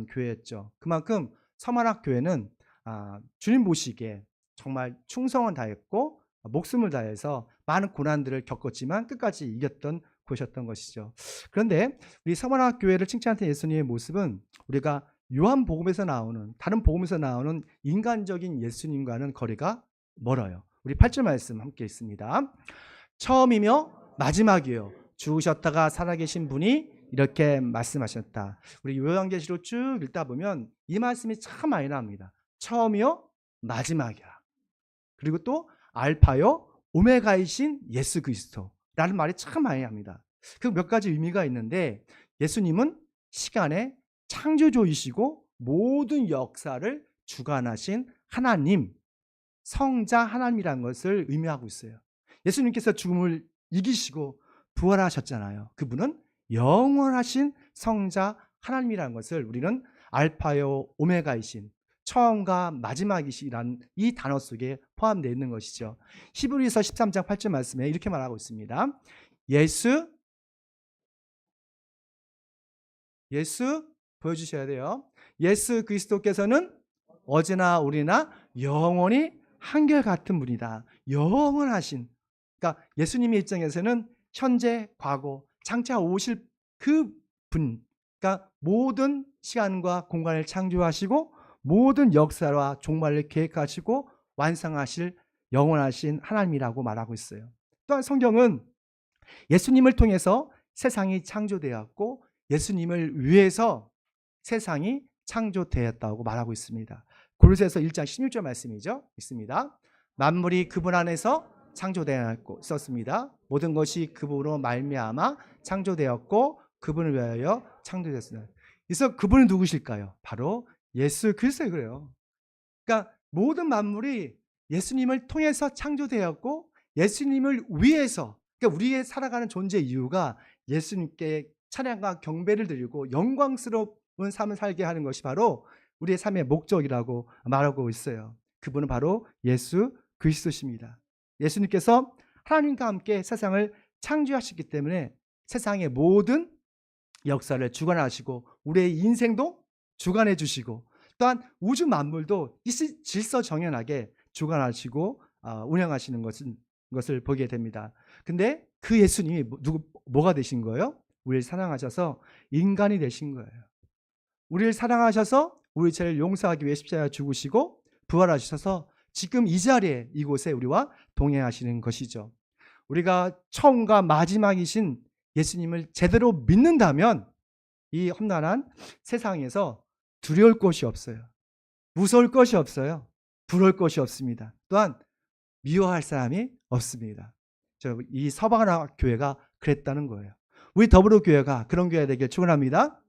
교회였죠. 그만큼 서만학 교회는 주님 보시기에 정말 충성을 다했고 목숨을 다해서 많은 고난들을 겪었지만 끝까지 이겼던 곳이었던 것이죠. 그런데 우리 서만학 교회를 칭찬했던 예수님의 모습은 우리가 요한복음에서 나오는, 다른 복음에서 나오는 인간적인 예수님과는 거리가 멀어요. 우리 8절 말씀 함께 있습니다. 처음이며 마지막이요 죽으셨다가 살아계신 분이 이렇게 말씀하셨다. 우리 요한계시록 쭉 읽다 보면 이 말씀이 참 많이 나옵니다. 처음이요 마지막이야. 그리고 또 알파요 오메가이신 예수 그리스도라는 말이 참 많이 합니다. 그 몇 가지 의미가 있는데, 예수님은 시간의 창조주이시고 모든 역사를 주관하신 하나님, 성자 하나님이라는 것을 의미하고 있어요. 예수님께서 죽음을 이기시고 부활하셨잖아요. 그분은 영원하신 성자 하나님이라는 것을 우리는 알파요 오메가이신, 처음과 마지막이시라는 이 단어 속에 포함되어 있는 것이죠. 히브리서 13장 8절 말씀에 이렇게 말하고 있습니다. 예수 보여주셔야 돼요. 예수 그리스도께서는 어제나 오늘이나 영원히 한결같은 분이다. 영원하신, 그러니까 예수님의 입장에서는 현재, 과거, 장차 오실 그 분, 그러니까 모든 시간과 공간을 창조하시고 모든 역사와 종말을 계획하시고 완성하실 영원하신 하나님이라고 말하고 있어요. 또한 성경은 예수님을 통해서 세상이 창조되었고 예수님을 위해서 세상이 창조되었다고 말하고 있습니다. 골로새서 1장 16절 말씀이죠. 있습니다. 만물이 그분 안에서 창조되었고 있었습니다. 모든 것이 그분으로 말미암아 창조되었고 그분을 위하여 창조되었습니다. 그래서 그분은 누구실까요? 바로 예수 그리스도예요. 그래요. 그러니까 모든 만물이 예수님을 통해서 창조되었고 예수님을 위해서, 그러니까 우리의 살아가는 존재 이유가 예수님께 찬양과 경배를 드리고 영광스러운 삶을 살게 하는 것이 바로 우리의 삶의 목적이라고 말하고 있어요. 그분은 바로 예수 그리스도십니다. 예수님께서 하나님과 함께 세상을 창조하셨기 때문에 세상의 모든 역사를 주관하시고 우리의 인생도 주관해 주시고 또한 우주 만물도 질서정연하게 주관하시고 운영하시는 것을 보게 됩니다. 근데 그 예수님이 뭐가 되신 거예요? 우리를 사랑하셔서 인간이 되신 거예요. 우리를 사랑하셔서 우리 죄를 용서하기 위해 십자가에 죽으시고 부활하셔서 지금 이 자리에 이곳에 우리와 동행하시는 것이죠. 우리가 처음과 마지막이신 예수님을 제대로 믿는다면 이 험난한 세상에서 두려울 것이 없어요. 무서울 것이 없어요. 부러울 것이 없습니다. 또한 미워할 사람이 없습니다. 이 서방하나 교회가 그랬다는 거예요. 우리 더불어 교회가 그런 교회가 되길 축원합니다.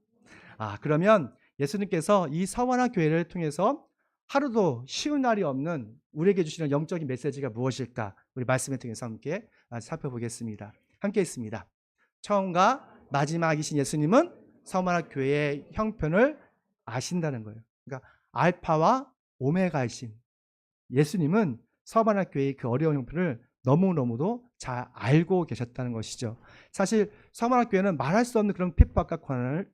그러면 예수님께서 이 서원화 교회를 통해서 하루도 쉬운 날이 없는 우리에게 주시는 영적인 메시지가 무엇일까? 우리 말씀을 통해서 함께 살펴보겠습니다. 함께 있습니다. 처음과 마지막이신 예수님은 서원화 교회의 형편을 아신다는 거예요. 그러니까 알파와 오메가이신 예수님은 서원화 교회의 그 어려운 형편을 너무너무도 잘 알고 계셨다는 것이죠. 사실 서원화 교회는 말할 수 없는 그런 핍박과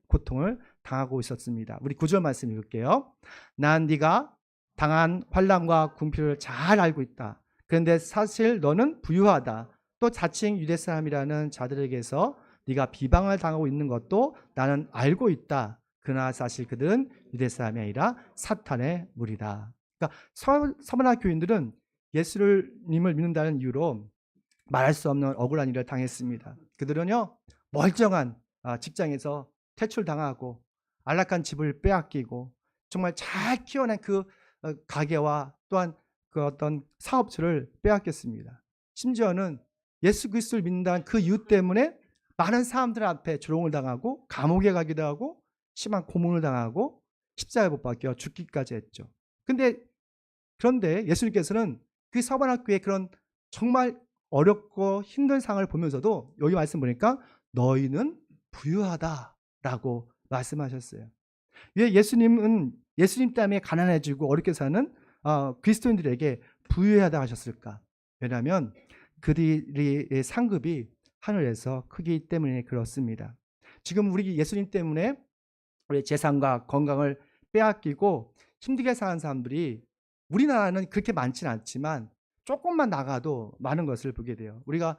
고통을 당하고 있었습니다. 우리 9절 말씀 읽을게요. 난 네가 당한 환난과 궁핍을 잘 알고 있다. 그런데 사실 너는 부유하다. 또 자칭 유대 사람이라는 자들에게서 네가 비방을 당하고 있는 것도 나는 알고 있다. 그러나 사실 그들은 유대 사람이 아니라 사탄의 무리다. 그러니까 서머나 교인들은 예수님을 믿는다는 이유로 말할 수 없는 억울한 일을 당했습니다. 그들은요 멀쩡한 직장에서 퇴출당하고 안락한 집을 빼앗기고 정말 잘 키워낸 그 가게와 또한 그 어떤 사업처를 빼앗겼습니다. 심지어는 예수 그리스도를 믿는다는 그 이유 때문에 많은 사람들 앞에 조롱을 당하고 감옥에 가기도 하고 심한 고문을 당하고 십자가에 못 박혀 죽기까지 했죠. 그런데 예수님께서는 그 서반학교의 그런 정말 어렵고 힘든 상황을 보면서도 여기 말씀 보니까 너희는 부유하다라고 말씀하셨어요. 왜 예수님은 예수님 때문에 가난해지고 어렵게 사는 그리스도인들에게 부유하다 하셨을까? 왜냐하면 그들의 상급이 하늘에서 크기 때문에 그렇습니다. 지금 우리 예수님 때문에 우리의 재산과 건강을 빼앗기고 힘들게 사는 사람들이 우리나라는 그렇게 많지는 않지만 조금만 나가도 많은 것을 보게 돼요. 우리가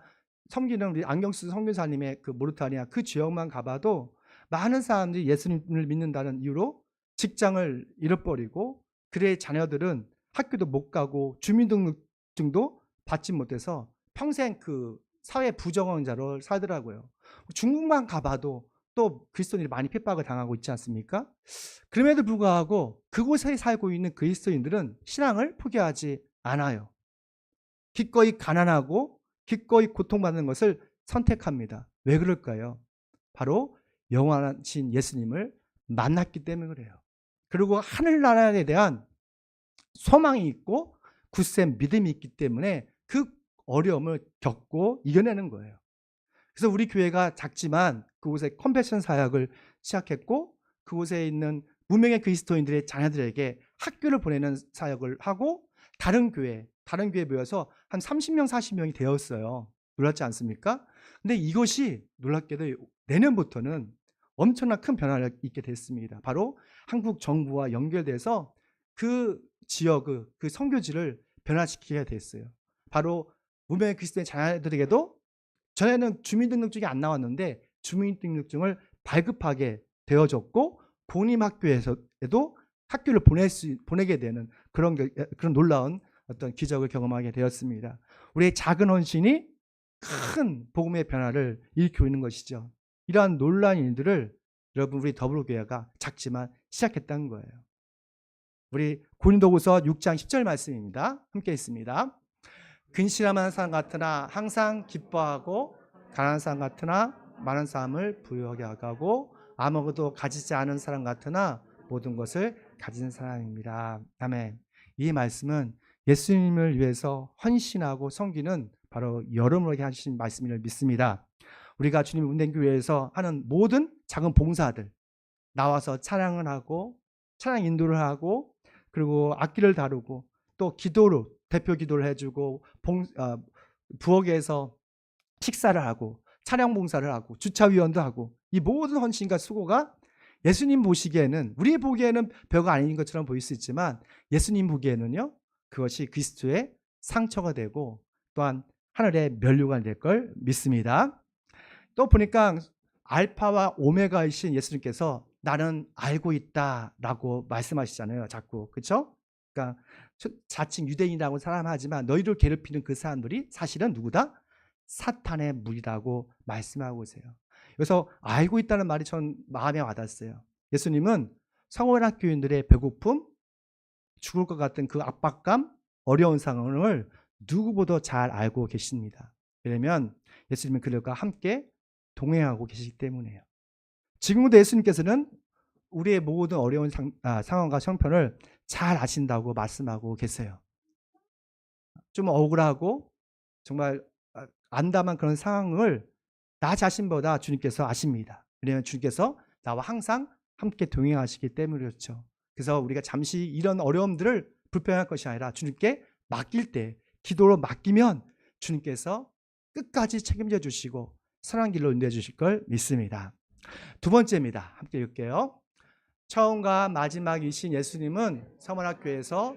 섬기는 우리 안경수 선교사님의 그 모르타니아 그 지역만 가봐도 많은 사람들이 예수님을 믿는다는 이유로 직장을 잃어버리고 그의 자녀들은 학교도 못 가고 주민등록증도 받지 못해서 평생 그 사회 부정원자로 살더라고요. 중국만 가봐도 또 그리스도인들이 많이 핍박을 당하고 있지 않습니까? 그럼에도 불구하고 그곳에 살고 있는 그리스도인들은 신앙을 포기하지 않아요. 기꺼이 가난하고 기꺼이 고통받는 것을 선택합니다. 왜 그럴까요? 바로 영원하신 예수님을 만났기 때문에 그래요. 그리고 하늘나라에 대한 소망이 있고 굳센 믿음이 있기 때문에 그 어려움을 겪고 이겨내는 거예요. 그래서 우리 교회가 작지만 그곳에 컴패션 사역을 시작했고 그곳에 있는 무명의 그리스도인들의 자녀들에게 학교를 보내는 사역을 하고 다른 교회에 모여서 한 30명, 40명이 되었어요. 놀랍지 않습니까? 근데 이것이 놀랍게도 내년부터는 엄청난 큰 변화를 있게 됐습니다. 바로 한국 정부와 연결돼서 그 지역의 그 선교지를 변화시키게 됐어요. 바로 무명의 그리스도인 자녀들에게도 전에는 주민등록증이 안 나왔는데 주민등록증을 발급하게 되어졌고 공립학교에서도 학교를 보내게 되는 그런 놀라운 어떤 기적을 경험하게 되었습니다. 우리의 작은 헌신이 큰 복음의 변화를 일으키고 있는 것이죠. 이러한 놀라운 일들을 여러분 우리 더불어교회가 작지만 시작했다는 거예요. 우리 고린도후서 6장 10절 말씀입니다. 함께 있습니다. 근실함한 사람 같으나 항상 기뻐하고 가난한 사람 같으나 많은 사람을 부유하게 하고 아무것도 가지지 않은 사람 같으나 모든 것을 가진 사람입니다. 아멘. 이 말씀은 예수님을 위해서 헌신하고 섬기는 바로 여러분에게 하신 말씀을 믿습니다. 우리가 주님 운행교회에서 하는 모든 작은 봉사들 나와서 찬양을 하고 찬양 인도를 하고 그리고 악기를 다루고 또 기도로 대표 기도를 해주고 부엌에서 식사를 하고 찬양 봉사를 하고 주차위원도 하고 이 모든 헌신과 수고가 예수님 보시기에는 우리 보기에는 별거 아닌 것처럼 보일 수 있지만 예수님 보기에는요 그것이 그리스도의 상처가 되고 또한 하늘의 면류관이 될 걸 믿습니다. 또 보니까 알파와 오메가이신 예수님께서 나는 알고 있다라고 말씀하시잖아요. 자꾸 그렇죠? 그러니까 자칭 유대인이라고 사람하지만 너희를 괴롭히는 그 사람들이 사실은 누구다? 사탄의 무리라고 말씀하고 계세요. 그래서 알고 있다는 말이 전 마음에 와닿았어요. 예수님은 성원학교인들의 배고픔, 죽을 것 같은 그 압박감, 어려운 상황을 누구보다 잘 알고 계십니다. 왜냐하면 예수님은 그들과 함께 동행하고 계시기 때문이에요. 지금도 예수님께서는 우리의 모든 어려운 상황과 형편을 잘 아신다고 말씀하고 계세요. 좀 억울하고 정말 안담한 그런 상황을 나 자신보다 주님께서 아십니다. 왜냐하면 주님께서 나와 항상 함께 동행하시기 때문에 그렇죠. 그래서 우리가 잠시 이런 어려움들을 불평할 것이 아니라 주님께 맡길 때 기도로 맡기면 주님께서 끝까지 책임져 주시고 선한 길로 인도해 주실 걸 믿습니다. 두 번째입니다. 함께 읽을게요. 처음과 마지막이신 예수님은 서문학교에서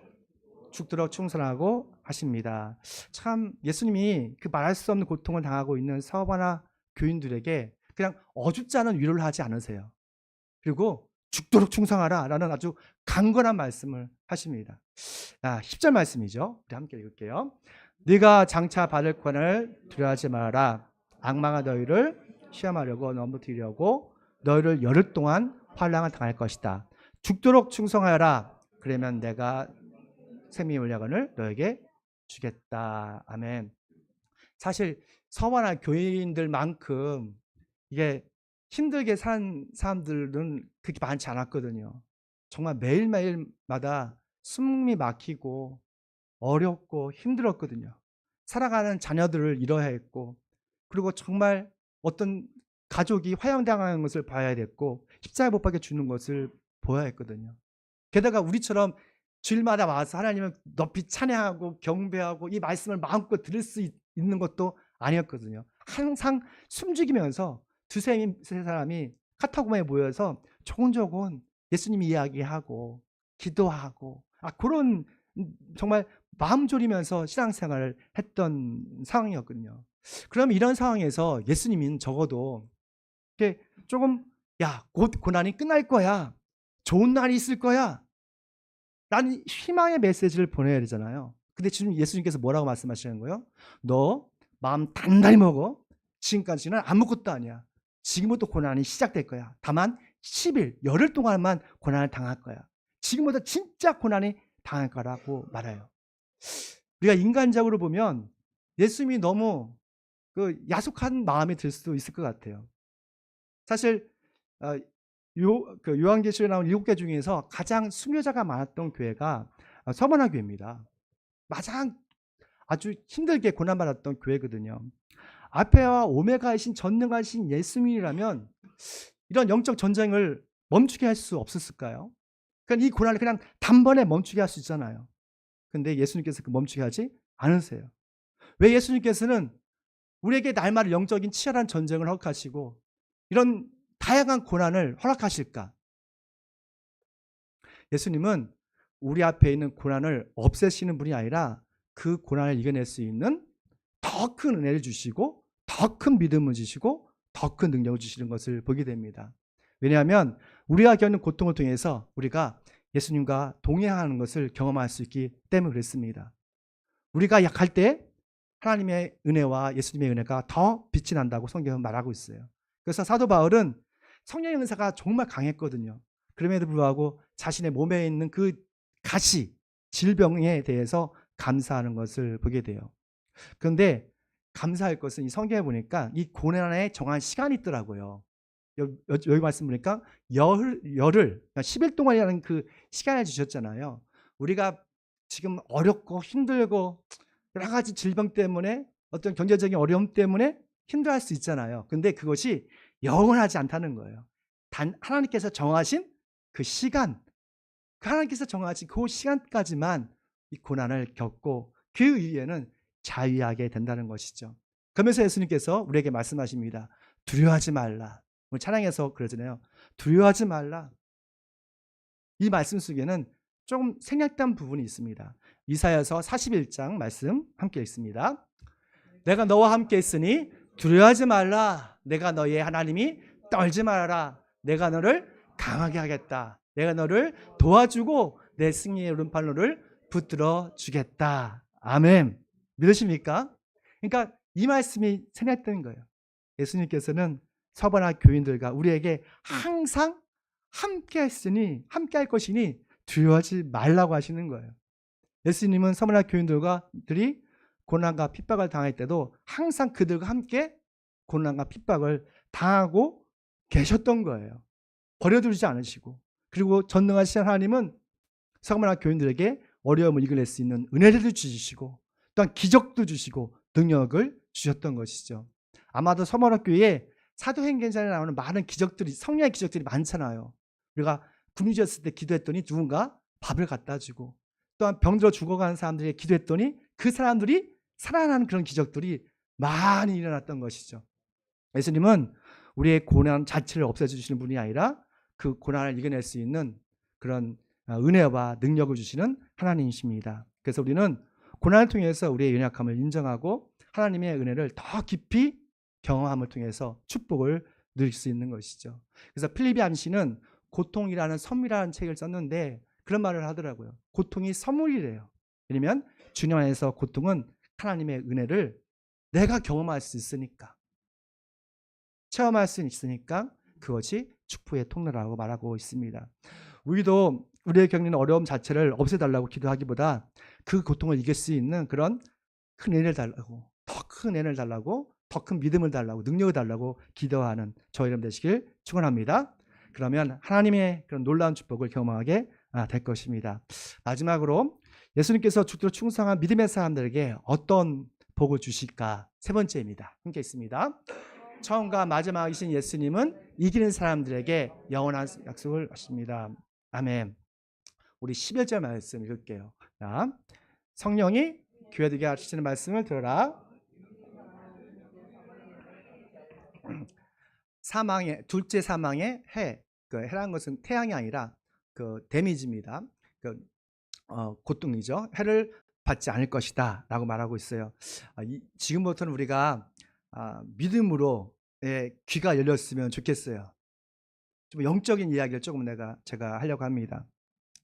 죽도록 충성하고 하십니다. 참 예수님이 그 말할 수 없는 고통을 당하고 있는 서바나 교인들에게 그냥 어줍지 않은 위로를 하지 않으세요. 그리고 죽도록 충성하라 라는 아주 강건한 말씀을 하십니다. 10절 말씀이죠. 우리 함께 읽을게요. 네가 장차 받을 권을 두려워하지 말아라. 악마가 너희를 시험하려고 넘어뜨리려고 너희를 열흘 동안 환난을 당할 것이다. 죽도록 충성하여라. 그러면 내가 생명의 열량을 너에게 주겠다. 아멘. 사실 서원한 교인들만큼 이게 힘들게 산 사람들은 그렇게 많지 않았거든요. 정말 매일매일마다 숨이 막히고 어렵고 힘들었거든요. 살아가는 자녀들을 잃어야 했고 그리고 정말 어떤 가족이 화형당하는 것을 봐야 됐고 십자가에 못 박혀 죽는 것을 보아야 했거든요. 게다가 우리처럼 주일마다 와서 하나님을 높이 찬양하고 경배하고 이 말씀을 마음껏 들을 수 있는 것도 아니었거든요. 항상 숨죽이면서 두세 사람이 카타콤에 모여서 조곤조곤 예수님 이야기하고 기도하고 그런 정말 마음 졸이면서 신앙생활을 했던 상황이었거든요. 그럼 이런 상황에서 예수님은 적어도 이렇게 조금 곧 고난이 끝날 거야. 좋은 날이 있을 거야. 라는 희망의 메시지를 보내야 되잖아요. 근데 지금 예수님께서 뭐라고 말씀하시는 거예요? 너 마음 단단히 먹어. 지금까지는 아무것도 아니야. 지금부터 고난이 시작될 거야. 다만 10일, 열흘 동안만 고난을 당할 거야. 지금부터 진짜 고난이 당할 거라고 말해요. 우리가 인간적으로 보면 예수님이 너무 야속한 마음이 들 수도 있을 것 같아요. 사실 요한계시록에 나온 7개 중에서 가장 순교자가 많았던 교회가 서머나 교회입니다. 가장 아주 힘들게 고난받았던 교회거든요. 알파와 오메가이신 전능하신 예수님이라면 이런 영적 전쟁을 멈추게 할 수 없었을까요? 그러니까 이 고난을 그냥 단번에 멈추게 할 수 있잖아요. 근데 예수님께서 멈추게 하지 않으세요. 왜 예수님께서는 우리에게 날마다 영적인 치열한 전쟁을 허락하시고 이런 다양한 고난을 허락하실까? 예수님은 우리 앞에 있는 고난을 없애시는 분이 아니라 그 고난을 이겨낼 수 있는 더 큰 은혜를 주시고 더 큰 믿음을 주시고 더 큰 능력을 주시는 것을 보게 됩니다. 왜냐하면 우리가 겪는 고통을 통해서 우리가 예수님과 동행하는 것을 경험할 수 있기 때문에 그렇습니다. 우리가 약할 때 하나님의 은혜와 예수님의 은혜가 더 빛이 난다고 성경은 말하고 있어요. 그래서 사도 바울은 성령의 은사가 정말 강했거든요. 그럼에도 불구하고 자신의 몸에 있는 그 가시, 질병에 대해서 감사하는 것을 보게 돼요. 그런데 감사할 것은 이 성경에 보니까 이 고난에 정한 시간이 있더라고요. 여기 말씀 보니까 열흘, 10일 동안이라는 그 시간을 주셨잖아요. 우리가 지금 어렵고 힘들고 여러 가지 질병 때문에 어떤 경제적인 어려움 때문에 힘들어할 수 있잖아요. 근데 그것이 영원하지 않다는 거예요. 단 하나님께서 정하신 그 시간, 하나님께서 정하신 그 시간까지만 이 고난을 겪고 그 이후에는 자유하게 된다는 것이죠. 그러면서 예수님께서 우리에게 말씀하십니다. 두려워하지 말라. 우리 찬양에서 그러잖아요. 두려워하지 말라. 이 말씀 속에는 조금 생략된 부분이 있습니다. 이사야서 41장 말씀 함께 읽습니다. 내가 너와 함께 있으니 두려워하지 말라. 내가 너의 하나님이 떨지 말아라. 내가 너를 강하게 하겠다. 내가 너를 도와주고 내 승리의 오른팔로를 붙들어 주겠다. 아멘. 믿으십니까? 그러니까 이 말씀이 생략된 거예요. 예수님께서는 서번학 교인들과 우리에게 항상 함께 했으니 함께 할 것이니 두려워하지 말라고 하시는 거예요. 예수님은 서번학 교인들이 고난과 핍박을 당할 때도 항상 그들과 함께 고난과 핍박을 당하고 계셨던 거예요. 버려두지 않으시고, 그리고 전능하신 하나님은 서번학 교인들에게 어려움을 이겨낼 수 있는 은혜를 주시고 또한 기적도 주시고 능력을 주셨던 것이죠. 아마도 서머나 교회에 사도행전에 나오는 많은 기적들이, 성령의 기적들이 많잖아요. 우리가 굶주렸을 때 기도했더니 누군가 밥을 갖다 주고, 또한 병들어 죽어가는 사람들에게 기도했더니 그 사람들이 살아나는 그런 기적들이 많이 일어났던 것이죠. 예수님은 우리의 고난 자체를 없애주시는 분이 아니라 그 고난을 이겨낼 수 있는 그런 은혜와 능력을 주시는 하나님이십니다. 그래서 우리는 고난을 통해서 우리의 연약함을 인정하고 하나님의 은혜를 더 깊이 경험함을 통해서 축복을 누릴 수 있는 것이죠. 그래서 필립이 암시는 고통이라는 선물이라는 책을 썼는데 그런 말을 하더라고요. 고통이 선물이래요. 왜냐하면 주님 안에서 고통은 하나님의 은혜를 내가 경험할 수 있으니까, 체험할 수 있으니까 그것이 축복의 통로라고 말하고 있습니다. 우리도 우리의 겪는 어려움 자체를 없애달라고 기도하기보다 그 고통을 이길 수 있는 그런 큰 은혜를 달라고, 더 큰 은혜를 달라고, 더 큰 믿음을 달라고, 능력을 달라고 기도하는 저희 여러분 되시길 축원합니다. 그러면 하나님의 그런 놀라운 축복을 경험하게 될 것입니다. 마지막으로 예수님께서 죽도록 충성한 믿음의 사람들에게 어떤 복을 주실까? 세 번째입니다. 함께 있습니다. 처음과 마지막이신 예수님은 이기는 사람들에게 영원한 약속을 하십니다. 아멘. 우리 11절 말씀 읽을게요. 자, 성령이 교회들에게 하시는 말씀을 들어라. 사망의 둘째 사망의 해. 그 해라는 것은 태양이 아니라 그 데미지입니다. 그 고통이죠. 해를 받지 않을 것이다라고 말하고 있어요. 지금부터는 우리가 믿음으로 귀가 열렸으면 좋겠어요. 좀 영적인 이야기를 조금 제가 하려고 합니다.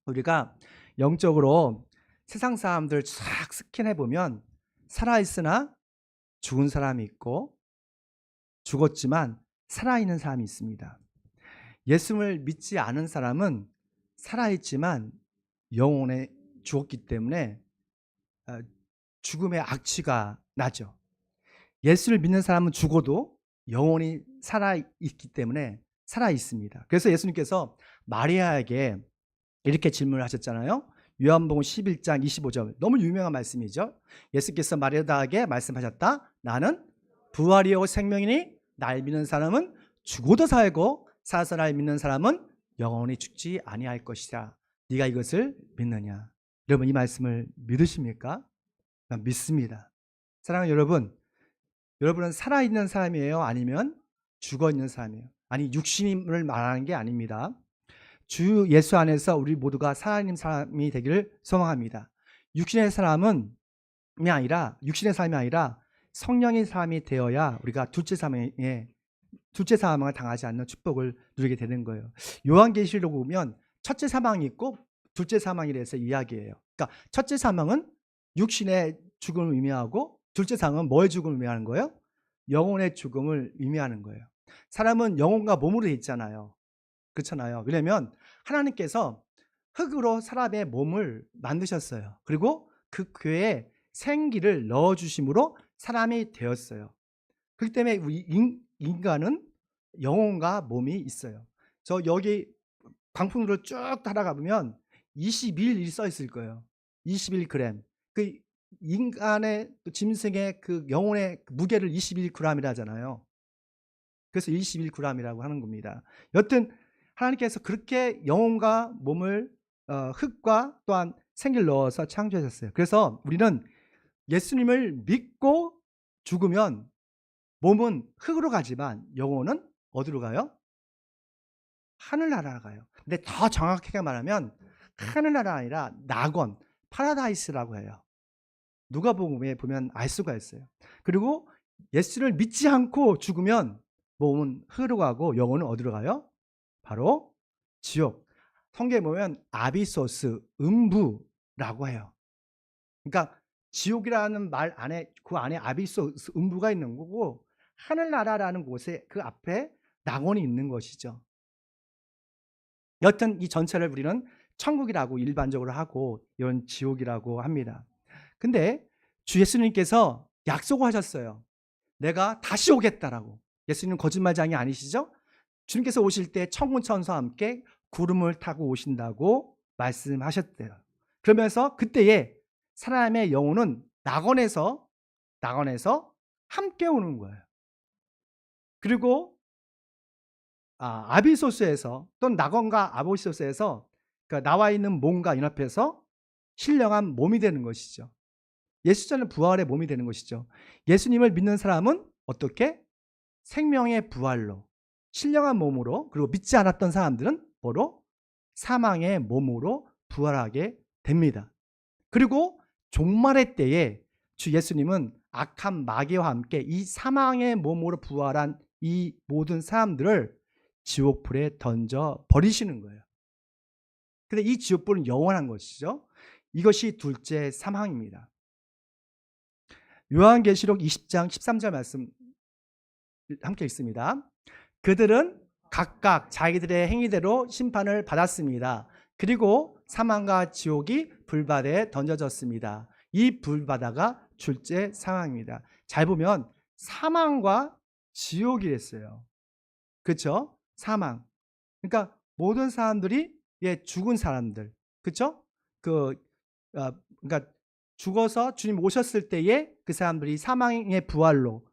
우리가 영적으로 세상 사람들 싹 스캔해 보면 살아있으나 죽은 사람이 있고 죽었지만 살아있는 사람이 있습니다. 예수를 믿지 않은 사람은 살아있지만 영혼에 죽었기 때문에 죽음의 악취가 나죠. 예수를 믿는 사람은 죽어도 영혼이 살아있기 때문에 살아있습니다. 그래서 예수님께서 마리아에게 이렇게 질문을 하셨잖아요. 요한복음 11장 25절, 너무 유명한 말씀이죠. 예수께서 마리아에게 말씀하셨다. 나는 부활이요 생명이니 날 믿는 사람은 죽어도 살고 살아서 날 믿는 사람은 영원히 죽지 아니할 것이다. 네가 이것을 믿느냐? 여러분, 이 말씀을 믿으십니까? 난 믿습니다. 사랑하는 여러분, 여러분은 살아있는 사람이에요? 아니면 죽어있는 사람이에요? 아니, 육신을 말하는 게 아닙니다. 주 예수 안에서 우리 모두가 살아있는 사람이 되기를 소망합니다. 육신의 삶이 아니라 성령의 삶이 되어야 우리가 둘째 사망을 당하지 않는 축복을 누리게 되는 거예요. 요한계시록 보면 첫째 사망이 있고 둘째 사망에 대해서 이야기해요. 그러니까 첫째 사망은 육신의 죽음을 의미하고 둘째 사망은 뭐의 죽음을 의미하는 거예요? 영혼의 죽음을 의미하는 거예요. 사람은 영혼과 몸으로 돼 있잖아요. 그렇잖아요. 왜냐하면 하나님께서 흙으로 사람의 몸을 만드셨어요. 그리고 그 궤에 생기를 넣어주심으로 사람이 되었어요. 그렇기 때문에 인간은 영혼과 몸이 있어요. 저 여기 광풍으로 쭉 따라가 보면 21이 써 있을 거예요. 21g. 그 인간의 짐승의 그 영혼의 무게를 21g이라 하잖아요. 그래서 21g이라고 하는 겁니다. 여튼 하나님께서 그렇게 영혼과 몸을 흙과 또한 생기를 넣어서 창조하셨어요. 그래서 우리는 예수님을 믿고 죽으면 몸은 흙으로 가지만 영혼은 어디로 가요? 하늘나라로 가요. 근데 더 정확하게 말하면 하늘나라 아니라 낙원, 파라다이스라고 해요. 누가복음에 보면 알 수가 있어요. 그리고 예수를 믿지 않고 죽으면 몸은 흙으로 가고 영혼은 어디로 가요? 바로 지옥. 성경에 보면 아비소스, 음부라고 해요. 그러니까 지옥이라는 말 안에 그 안에 아비소스, 음부가 있는 거고 하늘나라라는 곳에 그 앞에 낙원이 있는 것이죠. 여튼 이 전체를 우리는 천국이라고 일반적으로 하고 이런 지옥이라고 합니다. 근데 주 예수님께서 약속을 하셨어요. 내가 다시 오겠다라고. 예수님은 거짓말장이 아니시죠? 주님께서 오실 때 천군천사와 함께 구름을 타고 오신다고 말씀하셨대요. 그러면서 그때에 사람의 영혼은 낙원에서 함께 오는 거예요. 그리고 아비소스에서 또는 낙원과 아비소스에서 그러니까 나와 있는 몸과 연합해서 신령한 몸이 되는 것이죠. 예수자는 부활의 몸이 되는 것이죠. 예수님을 믿는 사람은 어떻게? 생명의 부활로 신령한 몸으로, 그리고 믿지 않았던 사람들은 뭐로? 사망의 몸으로 부활하게 됩니다. 그리고 종말의 때에 주 예수님은 악한 마귀와 함께 이 사망의 몸으로 부활한 이 모든 사람들을 지옥불에 던져 버리시는 거예요. 근데 이 지옥불은 영원한 것이죠. 이것이 둘째 사망입니다. 요한계시록 20장 13절 말씀 함께 읽습니다. 그들은 각각 자기들의 행위대로 심판을 받았습니다. 그리고 사망과 지옥이 불바다에 던져졌습니다. 이 불바다가 둘째 사망입니다. 잘 보면 사망과 지옥이랬어요. 그렇죠? 사망. 그러니까 모든 사람들이 죽은 사람들. 그렇죠? 그러니까 죽어서 주님 오셨을 때에 그 사람들이 사망의 부활로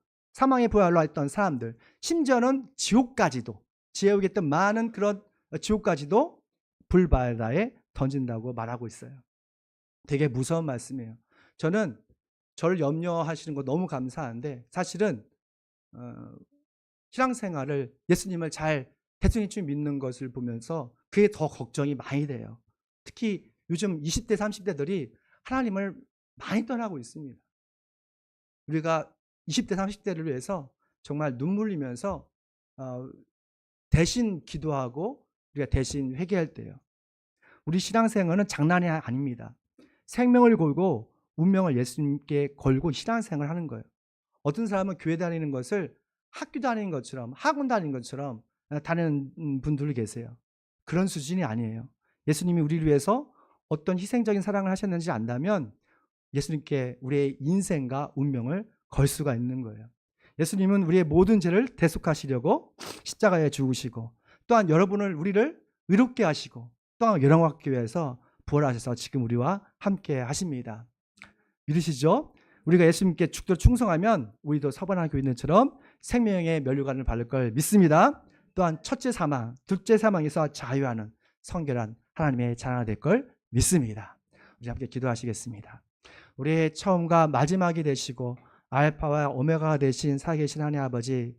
했던 사람들, 심지어는 지옥에 있던 많은 그런 지옥까지도 불바다에 던진다고 말하고 있어요. 되게 무서운 말씀이에요. 저를 염려하시는 거 너무 감사한데 사실은 신앙생활을 예수님을 잘 대충 믿는 것을 보면서 그게 더 걱정이 많이 돼요. 특히 요즘 20대, 30대들이 하나님을 많이 떠나고 있습니다. 우리가 20대, 30대를 위해서 정말 눈물 흘리면서 대신 기도하고 우리가 대신 회개할 때요. 우리 신앙생활은 장난이 아닙니다. 생명을 걸고 운명을 예수님께 걸고 신앙생활을 하는 거예요. 어떤 사람은 교회 다니는 것을 학교 다니는 것처럼, 학원 다니는 것처럼 다니는 분들이 계세요. 그런 수준이 아니에요. 예수님이 우리를 위해서 어떤 희생적인 사랑을 하셨는지 안다면 예수님께 우리의 인생과 운명을 걸 수가 있는 거예요. 예수님은 우리의 모든 죄를 대속하시려고 십자가에 죽으시고, 또한 우리를 의롭게 하시고, 또한 영광받기 위해서 부활하셔서 지금 우리와 함께 하십니다. 믿으시죠? 우리가 예수님께 죽도록 충성하면 우리도 서번한 교인들처럼 생명의 면류관을 받을 걸 믿습니다. 또한 첫째 사망, 둘째 사망에서 자유하는 성결한 하나님의 자녀가 될 걸 믿습니다. 우리 함께 기도하시겠습니다. 우리의 처음과 마지막이 되시고 알파와 오메가가 되신 살아계신 하나님 아버지를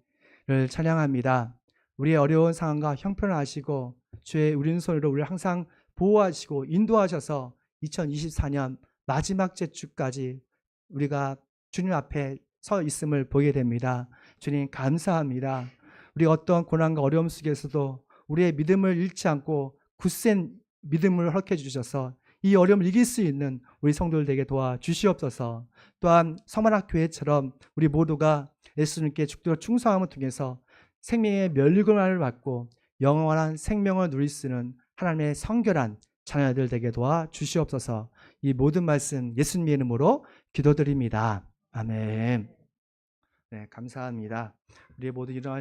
찬양합니다. 우리의 어려운 상황과 형편을 아시고 주의 우린손으로 우리를 항상 보호하시고 인도하셔서 2024년 마지막 주까지 우리가 주님 앞에 서 있음을 보게 됩니다. 주님 감사합니다. 우리 어떤 고난과 어려움 속에서도 우리의 믿음을 잃지 않고 굳센 믿음을 허락해 주셔서 이 어려움을 이길 수 있는 우리 성도들 되게 도와주시옵소서. 또한 서만학 교회처럼 우리 모두가 예수님께 죽도록 충성함을 통해서 생명의 면류관을 받고 영원한 생명을 누릴 수 있는 하나님의 성결한 자녀들 되게 도와주시옵소서. 이 모든 말씀 예수님의 이름으로 기도드립니다. 아멘. 네, 감사합니다. 우리 모두 일어나